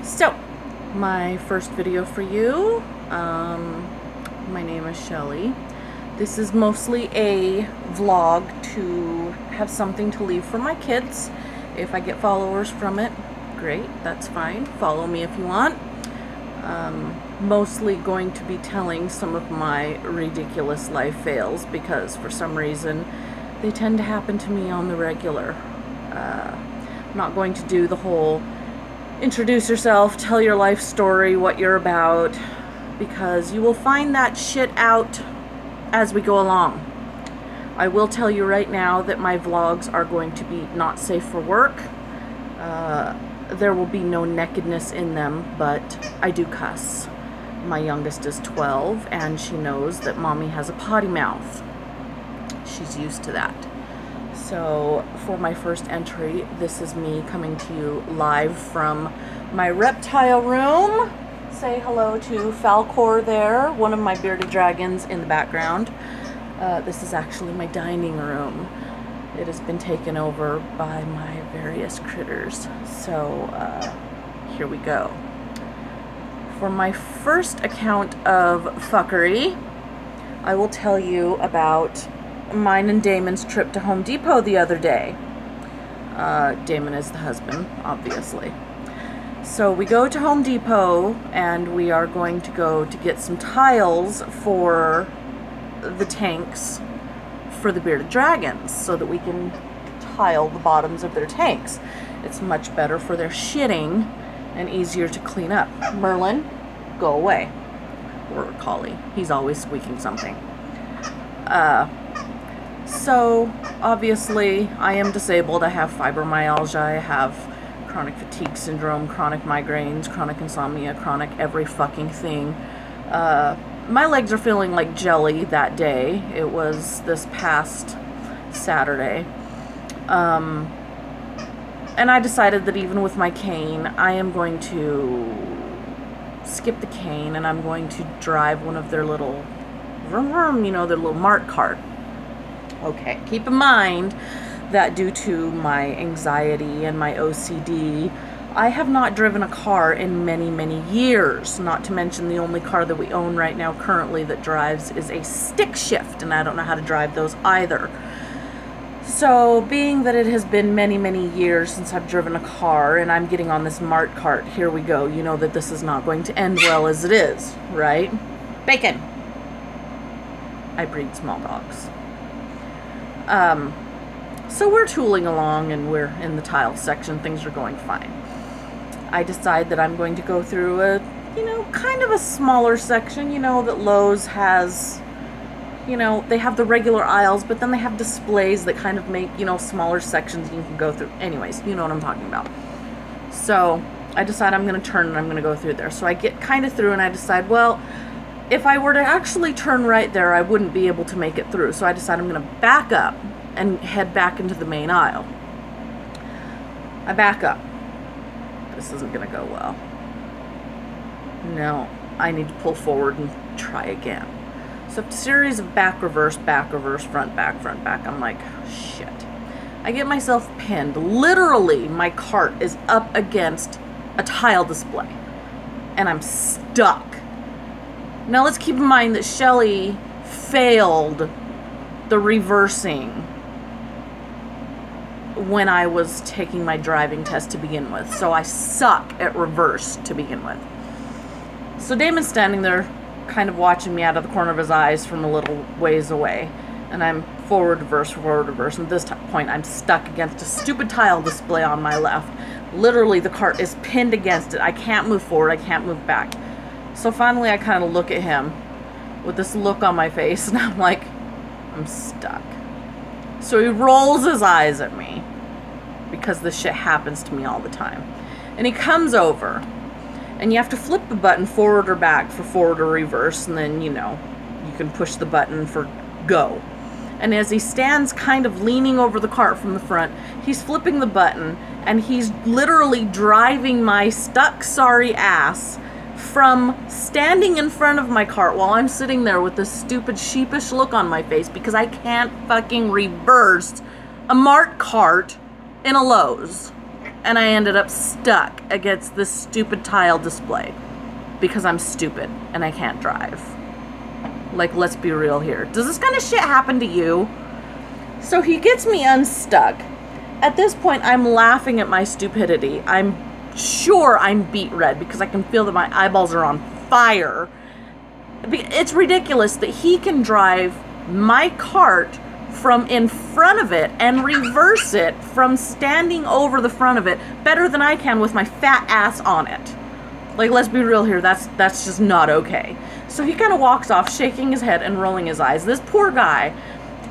So, my first video for you. My name is Shelly. This is mostly a vlog to have something to leave for my kids. If I get followers from it, great, that's fine. Follow me if you want. Mostly going to be telling some of my ridiculous life fails because for some reason they tend to happen to me on the regular. I'm not going to do the whole introduce yourself, tell your life story, what you're about, because you will find that shit out as we go along. I will tell you right now that my vlogs are going to be not safe for work. There will be no nakedness in them, but I do cuss. My youngest is 12 and she knows that mommy has a potty mouth. She's used to that. So for my first entry, this is me coming to you live from my reptile room. Say hello to Falcor there, one of my bearded dragons in the background. This is actually my dining room. It has been taken over by my various critters. So here we go. For my first account of fuckery, I will tell you about mine and Damon's trip to Home Depot the other day. Damon is the husband, obviously. So we go to Home Depot and we are going to go to get some tiles for the tanks for the bearded dragons so that we can tile the bottoms of their tanks. It's much better for their shitting and easier to clean up. Merlin, go away. Or Collie. He's always squeaking something. So, obviously, I am disabled. I have fibromyalgia. I have chronic fatigue syndrome, chronic migraines, chronic insomnia, chronic every fucking thing. My legs are feeling like jelly that day. It was this past Saturday. And I decided that even with my cane, I am going to skip the cane and I'm going to drive one of their little vroom vroom, you know, their little Mart Cart. Okay, keep in mind that due to my anxiety and my OCD, I have not driven a car in many, many years. Not to mention the only car that we own right now currently that drives is a stick shift, and I don't know how to drive those either. So, being that it has been many, many years since I've driven a car and I'm getting on this Mart Cart, here we go. You know that this is not going to end well as it is, right? Bacon! I breed small dogs. So we're tooling along and we're in the tile section. Things are going fine. I decide that I'm going to go through a, you know, kind of a smaller section. You know that Lowe's has, you know, they have the regular aisles, but then they have displays that kind of make, you know, smaller sections you can go through. Anyways, you know what I'm talking about. So I decide I'm going to turn and I'm going to go through there. So I get kind of through and I decide, well, if I were to actually turn right there, I wouldn't be able to make it through. So I decide I'm going to back up and head back into the main aisle. I back up. This isn't going to go well. No, I need to pull forward and try again. So a series of back, reverse, front, back, front, back. I'm like, shit. I get myself pinned. Literally, my cart is up against a tile display. And I'm stuck. Now let's keep in mind that Shelly failed the reversing when I was taking my driving test to begin with. So I suck at reverse to begin with. So Damon's standing there kind of watching me out of the corner of his eyes from a little ways away. And I'm forward, reverse, and at this point I'm stuck against a stupid tile display on my left. Literally the cart is pinned against it. I can't move forward, I can't move back. So finally I kind of look at him with this look on my face and I'm like, I'm stuck. So he rolls his eyes at me because this shit happens to me all the time. And he comes over and you have to flip the button forward or back for forward or reverse, and then, you know, you can push the button for go. And as he stands kind of leaning over the cart from the front, he's flipping the button and he's literally driving my stuck sorry ass from standing in front of my cart while I'm sitting there with this stupid sheepish look on my face because I can't fucking reverse a Mart Cart in a Lowe's. And I ended up stuck against this stupid tile display because I'm stupid and I can't drive. Like, let's be real here. Does this kind of shit happen to you? So he gets me unstuck. At this point, I'm laughing at my stupidity. I'm sure I'm beet red because I can feel that my eyeballs are on fire. It's ridiculous that he can drive my cart from in front of it and reverse it from standing over the front of it better than I can with my fat ass on it. Like, let's be real here, that's just not okay. So he kind of walks off, shaking his head and rolling his eyes. This poor guy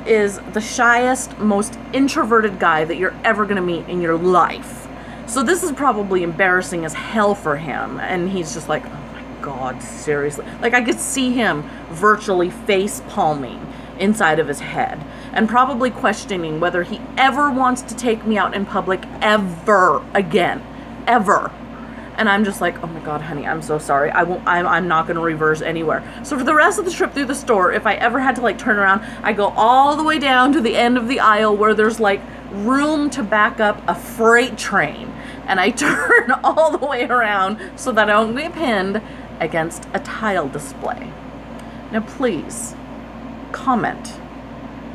is the shyest, most introverted guy that you're ever gonna meet in your life. So this is probably embarrassing as hell for him, and he's just like, oh my God, seriously? Like, I could see him virtually face palming inside of his head and probably questioning whether he ever wants to take me out in public ever again, ever. And I'm just like, oh my God, honey, I'm so sorry. I'm not going to reverse anywhere. So for the rest of the trip through the store, if I ever had to like turn around, I go all the way down to the end of the aisle where there's like room to back up a freight train. And I turn all the way around so that I don't get pinned against a tile display. Now please, comment.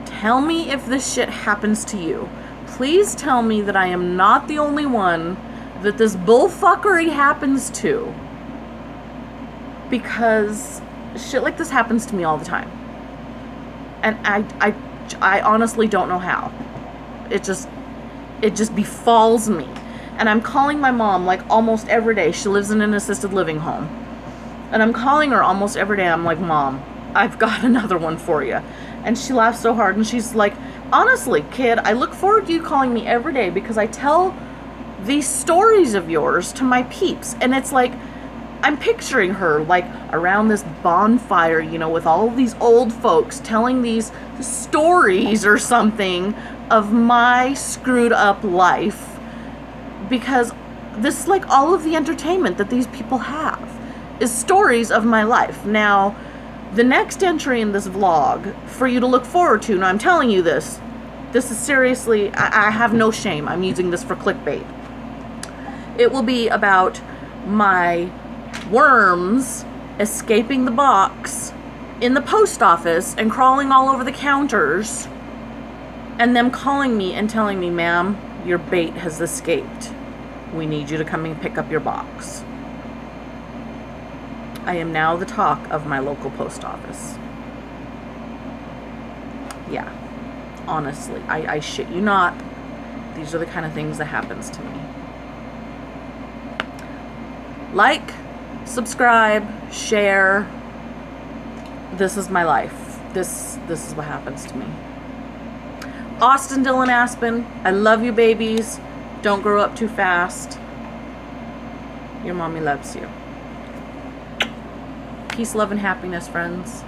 Tell me if this shit happens to you. Please tell me that I am not the only one that this bullfuckery happens to, because shit like this happens to me all the time, and I honestly don't know how. It just befalls me. And I'm calling my mom like almost every day. She lives in an assisted living home, and I'm calling her almost every day. I'm like, Mom, I've got another one for you. And she laughs so hard, and she's like, honestly, kid, I look forward to you calling me every day because I tell these stories of yours to my peeps. And it's like, I'm picturing her like around this bonfire, you know, with all of these old folks telling these stories or something of my screwed up life, because this is like all of the entertainment that these people have is stories of my life. Now, the next entry in this vlog for you to look forward to, and I'm telling you this is seriously, I have no shame. I'm using this for clickbait. It will be about my worms escaping the box in the post office and crawling all over the counters, and them calling me and telling me, ma'am, your bait has escaped. We need you to come and pick up your box. I am now the talk of my local post office. Yeah, honestly, I shit you not. These are the kind of things that happens to me. Like, subscribe, share. This is my life. This is what happens to me. Austin, Dylan, Aspen, I love you, babies. Don't grow up too fast. Your mommy loves you. Peace, love, and happiness, friends.